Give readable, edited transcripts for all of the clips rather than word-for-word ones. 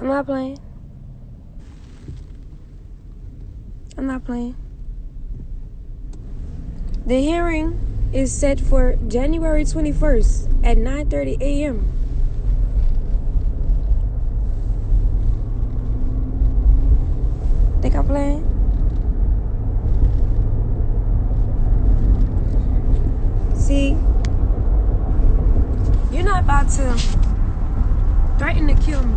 I'm not playing. I'm not playing. The hearing is set for January 21st at 9:30 a.m. Think I'm playing? See, you're not about to threaten to kill me.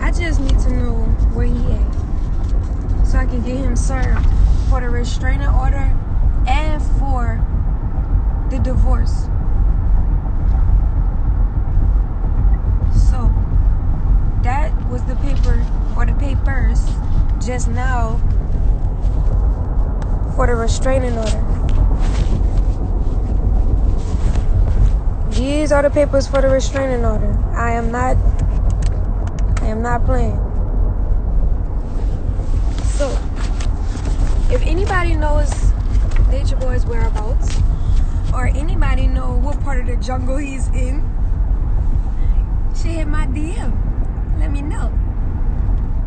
I just need to know where he at so I can get him served for the restraining order and for the divorce. So that was the paper or the papers just now for the restraining order. These are the papers for the restraining order. I am not playing. So, if anybody knows Nature Boy's whereabouts, or anybody know what part of the jungle he's in, should hit my DM. Let me know.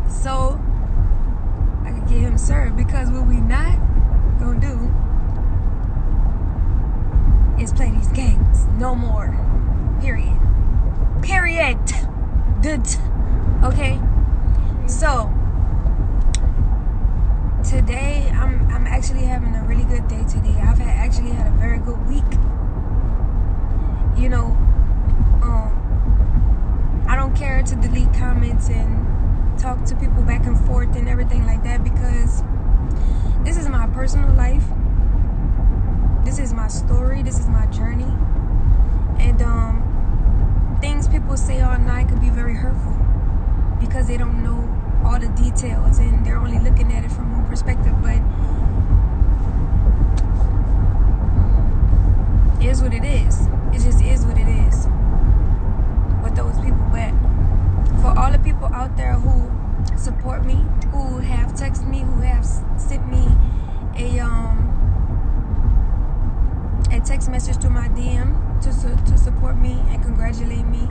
So, I can get him served, because what we not gonna do is play these games no more. Period. Okay? So, today, I'm actually having a really good day today. I've actually had a very good week. You know, I don't care to delete comments and talk to people back and forth and everything like that, because this is my personal life. This is my story. This is my journey. And things people say online could be very hurtful because they don't know all the details and they're only looking at it from one perspective. But it is what it is. It just is what it is with those people. But for all the people out there who support me, who have texted me, who have sent me a text message to my DM to support me and congratulate me,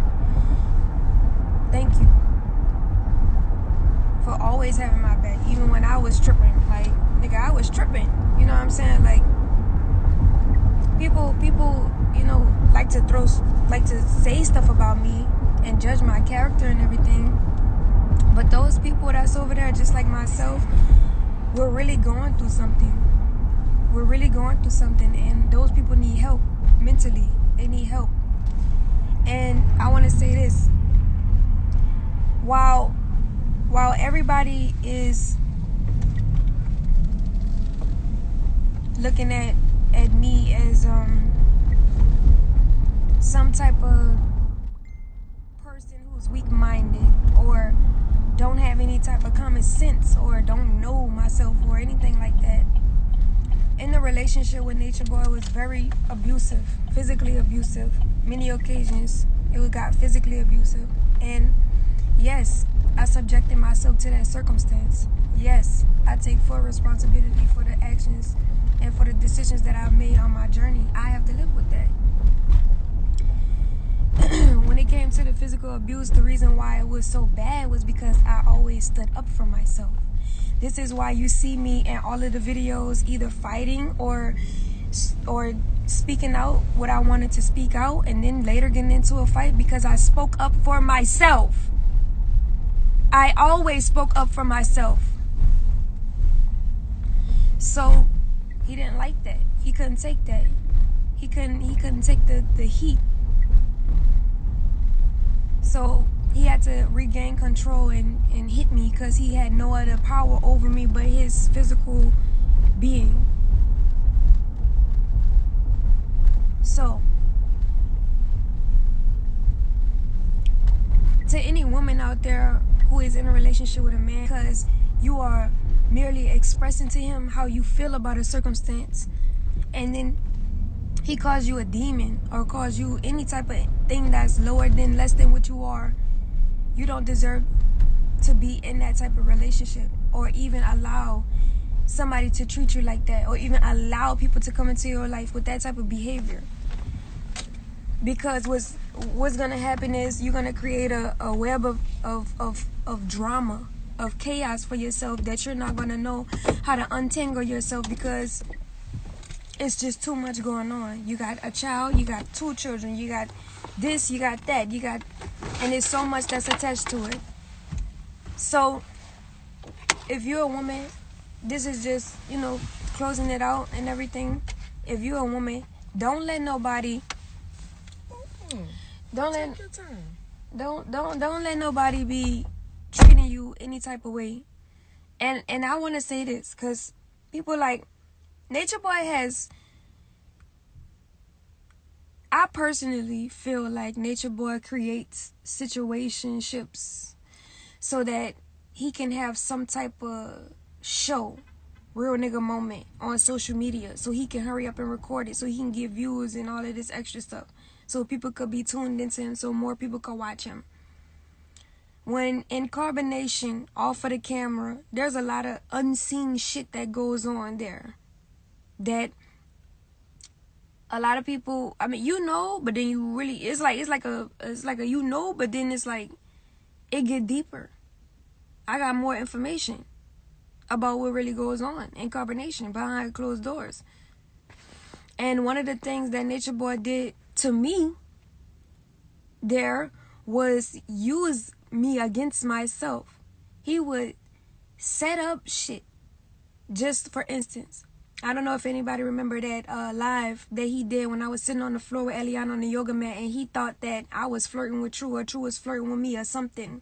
thank you for always having my back, even when I was tripping. Like, nigga, I was tripping. You know what I'm saying? Like, people, you know, like to say stuff about me and judge my character and everything. But those people that's over there, just like myself, we're really going through something. We're really going through something, and those people need help mentally. They need help. And I want to say this: while everybody is looking at me as some type of person who's weak-minded or don't have any type of common sense or don't know myself or anything like that, in the relationship with Nature Boy was very abusive, physically abusive. Many occasions it got physically abusive. And yes, I subjected myself to that circumstance. Yes, I take full responsibility for the actions and for the decisions that I've made on my journey. I have to live with that. When it came to the physical abuse, the reason why it was so bad was because I always stood up for myself. This is why you see me in all of the videos either fighting or speaking out what I wanted to speak out, and then later getting into a fight, because I spoke up for myself. I always spoke up for myself. So he didn't like that. He couldn't take that. He couldn't take the heat. So he had to regain control and hit me, because he had no other power over me but his physical being. So, to any woman out there who is in a relationship with a man because you are merely expressing to him how you feel about a circumstance, and then he calls you a demon or calls you any type of thing that's less than what you are, you don't deserve to be in that type of relationship or even allow somebody to treat you like that, or even allow people to come into your life with that type of behavior. Because what's gonna happen is you're gonna create a web of drama, of chaos for yourself, that you're not gonna know how to untangle yourself, because it's just too much going on. You got a child, you got 2 children, you got this, you got that, and there's so much that's attached to it. So if you're a woman, this is just, closing it out and everything. If you're a woman, don't let nobody don't let nobody be treating you any type of way. And I want to say this, because people like Nature Boy I personally feel like Nature Boy creates situationships so that he can have some type of show, real nigga moment on social media, so he can hurry up and record it, so he can get views and all of this extra stuff, so people could be tuned into him, so more people could watch him. When in Carbonation, off of the camera, there's a lot of unseen shit that goes on there that a lot of people, but then you really, it's like a but then it's like it get deeper. I got more information about what really goes on in Carbonation behind closed doors. And one of the things that Nature Boy did to me there was use me against myself. He would set up shit. Just for instance, I don't know if anybody remember that live that he did when I was sitting on the floor with Eliana on the yoga mat, and he thought that I was flirting with True, or True was flirting with me or something.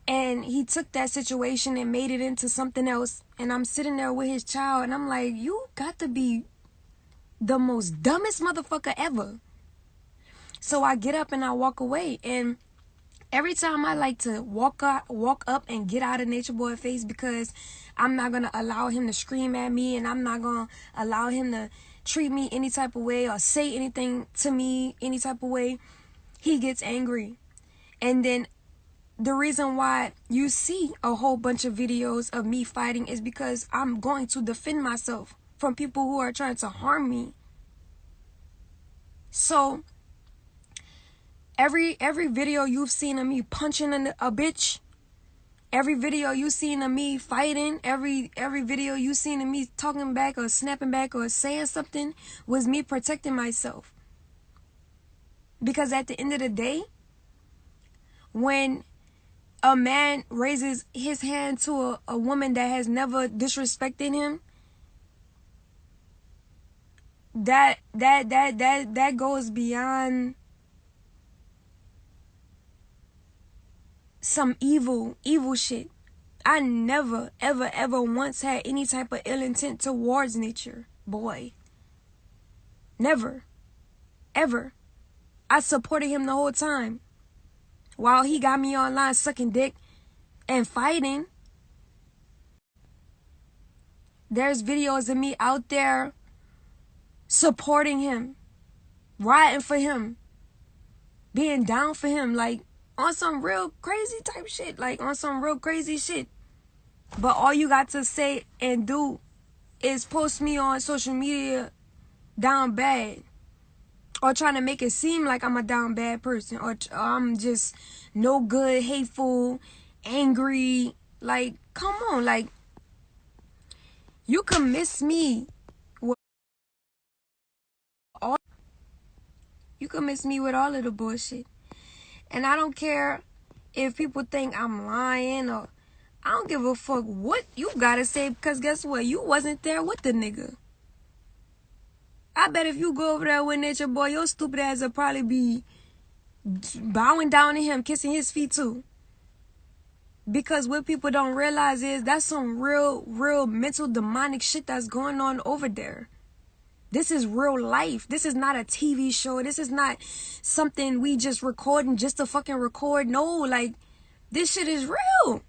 And he took that situation and made it into something else. And I'm sitting there with his child, and I'm like, you got to be the most dumbest motherfucker ever. So I get up and I walk away. And every time I like to walk up and get out of Nature Boy's face, because I'm not going to allow him to scream at me, and I'm not going to allow him to treat me any type of way or say anything to me any type of way, he gets angry. And then the reason why you see a whole bunch of videos of me fighting is because I'm going to defend myself from people who are trying to harm me. So every video you've seen of me punching a bitch, every video you've seen of me fighting, every video you've seen of me talking back or snapping back or saying something, was me protecting myself. Because at the end of the day, when a man raises his hand to a woman that has never disrespected him, that goes beyond some evil shit. I never, ever once had any type of ill intent towards Nature Boy. Never. Ever. I supported him the whole time. While he got me online sucking dick and fighting, there's videos of me out there supporting him, riding for him, being down for him, like on some real crazy type shit, like on some real crazy shit. But all you got to say and do is post me on social media down bad, or trying to make it seem like I'm a down bad person, or I'm just no good, hateful, angry. Like, come on, like, you can miss me with all of the bullshit. And I don't care if people think I'm lying, or I don't give a fuck what you gotta say, because guess what? You wasn't there with the nigga. I bet if you go over there with Nature Boy, your stupid ass will probably be bowing down to him, kissing his feet too. Because what people don't realize is that's some real mental demonic shit that's going on over there. This is real life. This is not a TV show. This is not something we just recording just to fucking record. No, like, this shit is real.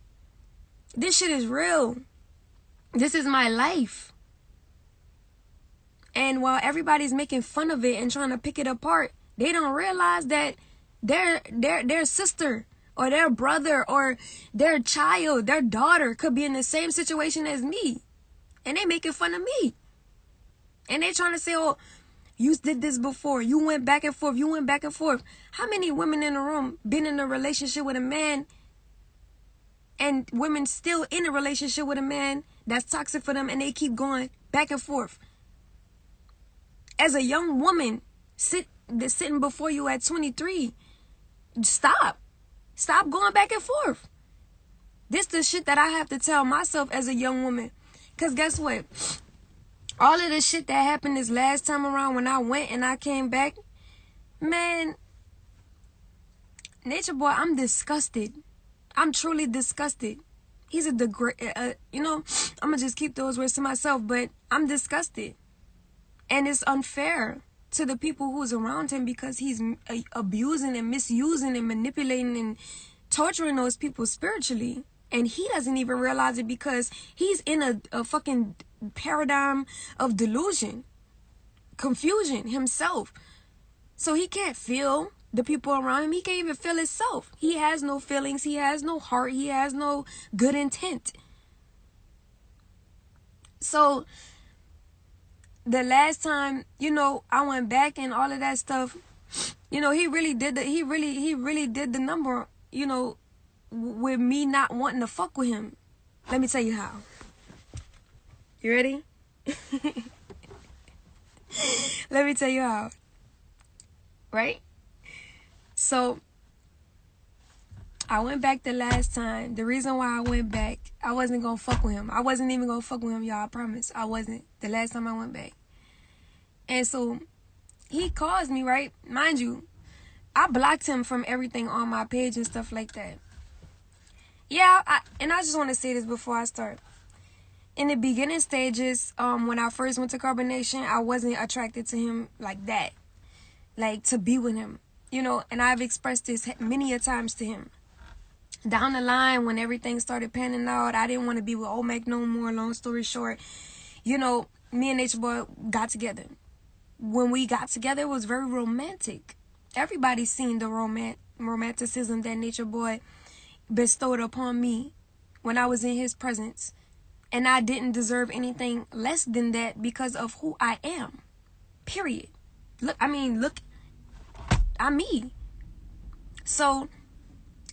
This shit is real. This is my life. And while everybody's making fun of it and trying to pick it apart, they don't realize that their sister or their brother or their child, their daughter could be in the same situation as me. And they making fun of me. And they trying to say, oh, you did this before. You went back and forth. You went back and forth. How many women in the room been in a relationship with a man and women still in a relationship with a man that's toxic for them and they keep going back and forth? As a young woman sitting before you at 23, stop. Stop going back and forth. This the shit that I have to tell myself as a young woman. Because guess what? All of the shit that happened this last time around when I went and I came back, man, Nature Boy, I'm disgusted. I'm truly disgusted. He's a I'm going to just keep those words to myself, but I'm disgusted. And it's unfair to the people who's around him because he's abusing and misusing and manipulating and torturing those people spiritually. And he doesn't even realize it because he's in a fucking paradigm of delusion, confusion himself. So he can't feel the people around him. He can't even feel himself. He has no feelings. He has no heart. He has no good intent. So the last time, I went back and all of that stuff, he really did the number, with me not wanting to fuck with him. Let me tell you how. You ready? Let me tell you how. Right? So, I went back the last time. The reason why I went back, I wasn't going to fuck with him. I wasn't even going to fuck with him, y'all. I promise. I wasn't. The last time I went back. And so, he calls me, right? Mind you, I blocked him from everything on my page and stuff like that. Yeah, I just want to say this before I start. In the beginning stages, when I first went to Carbonation, I wasn't attracted to him like that. Like, to be with him. And I've expressed this many a times to him. Down the line, when everything started panning out, I didn't want to be with Old Mac no more. Long story short, me and Nature Boy got together. When we got together, it was very romantic. Everybody's seen the romanticism that Nature Boy bestowed upon me when I was in his presence. And I didn't deserve anything less than that because of who I am. Period. I'm me. So,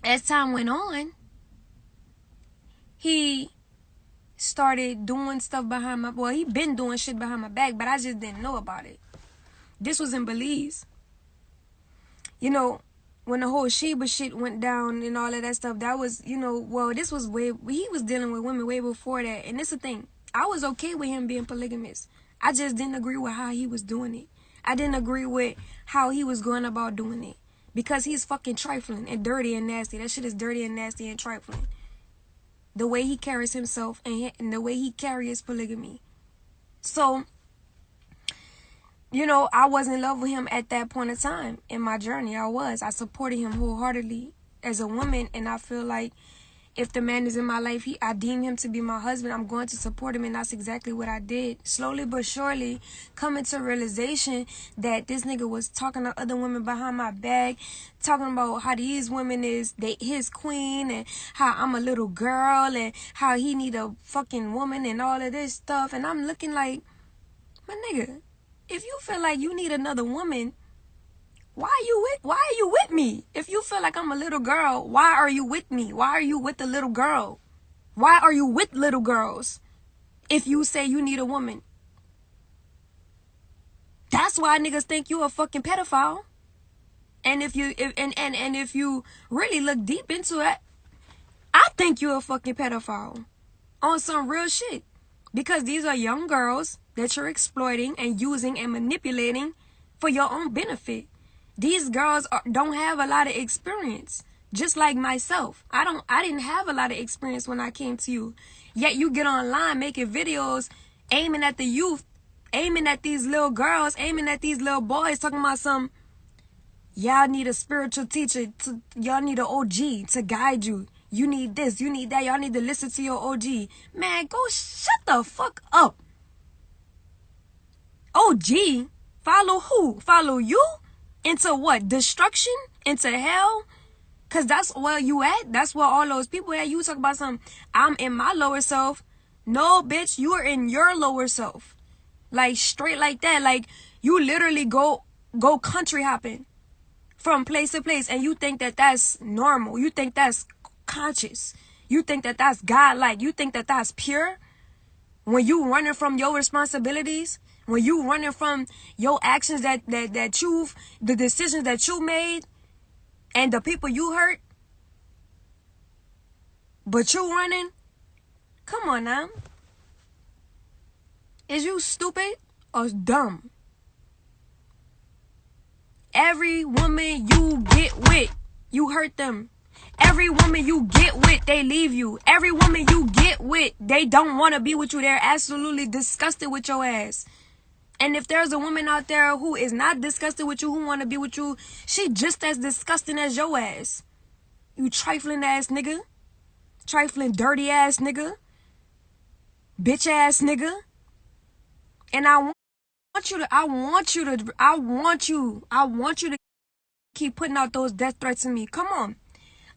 as time went on, he started doing stuff behind my... Well, he been doing shit behind my back, but I just didn't know about it. This was in Belize. When the whole Sheba shit went down and all of that stuff, that was, this was he was dealing with women way before that. And this is the thing. I was okay with him being polygamous. I just didn't agree with how he was doing it. I didn't agree with how he was going about doing it. Because he's fucking trifling and dirty and nasty. That shit is dirty and nasty and trifling. The way he carries himself and the way he carries polygamy. So, I was in love with him at that point in time in my journey. I supported him wholeheartedly as a woman. And I feel like if the man is in my life, I deem him to be my husband, I'm going to support him. And that's exactly what I did. Slowly but surely coming to realization that this nigga was talking to other women behind my back, talking about how these women his queen and how I'm a little girl and how he need a fucking woman and all of this stuff. And I'm looking like, my nigga, if you feel like you need another woman, why are you with me? If you feel like I'm a little girl, why are you with me? Why are you with the little girl? Why are you with little girls? If you say you need a woman. That's why niggas think you a fucking pedophile. And if you really look deep into it, I think you a fucking pedophile. On some real shit. Because these are young girls that you're exploiting and using and manipulating for your own benefit. These girls don't have a lot of experience, just like myself. I didn't have a lot of experience when I came to you. Yet you get online making videos aiming at the youth, aiming at these little girls, aiming at these little boys, talking about some, y'all need a spiritual teacher, y'all need an OG to guide you. You need this, you need that, y'all need to listen to your OG. Man, go shut the fuck up. OG? Follow who? Follow you? Into what? Destruction? Into hell? Because that's where you at. That's where all those people at. You talk about something. I'm in my lower self. No, bitch, you are in your lower self. Like, straight like that. Like, you literally go country hopping from place to place, and you think that that's normal. You think that's conscious. You think that that's godlike. You think that that's pure. When you running from your responsibilities, when you running from your actions that you've, the decisions that you made, and the people you hurt, but you running, come on now. Is you stupid or dumb? Every woman you get with, you hurt them. Every woman you get with, they leave you. Every woman you get with, they don't want to be with you. They're absolutely disgusted with your ass. And if there's a woman out there who is not disgusted with you, who want to be with you, she just as disgusting as your ass. You trifling ass nigga. Trifling dirty ass nigga. Bitch ass nigga. And I want you to keep putting out those death threats to me. Come on.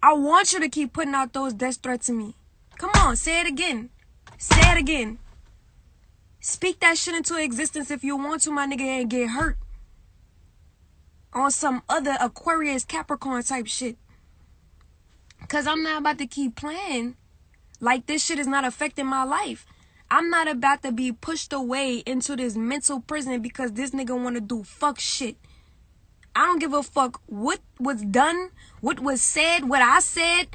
I want you to keep putting out those death threats to me. Come on, say it again. Say it again. Speak that shit into existence if you want to, my nigga, and get hurt on some other Aquarius Capricorn type shit. Cause I'm not about to keep playing like this shit is not affecting my life. I'm not about to be pushed away into this mental prison because this nigga want to do fuck shit. I don't give a fuck what was done, what was said, what I said.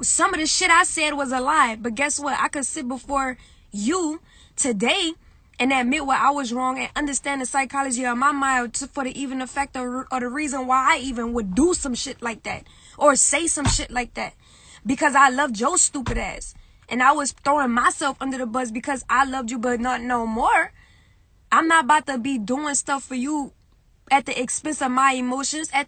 Some of the shit I said was a lie. But guess what? I could sit before you today and admit what I was wrong and understand the psychology of my mind for the even effect or the reason why I even would do some shit like that or say some shit like that. Because I loved your stupid ass. And I was throwing myself under the bus because I loved you, but not no more. I'm not about to be doing stuff for you at the expense of my emotions, at the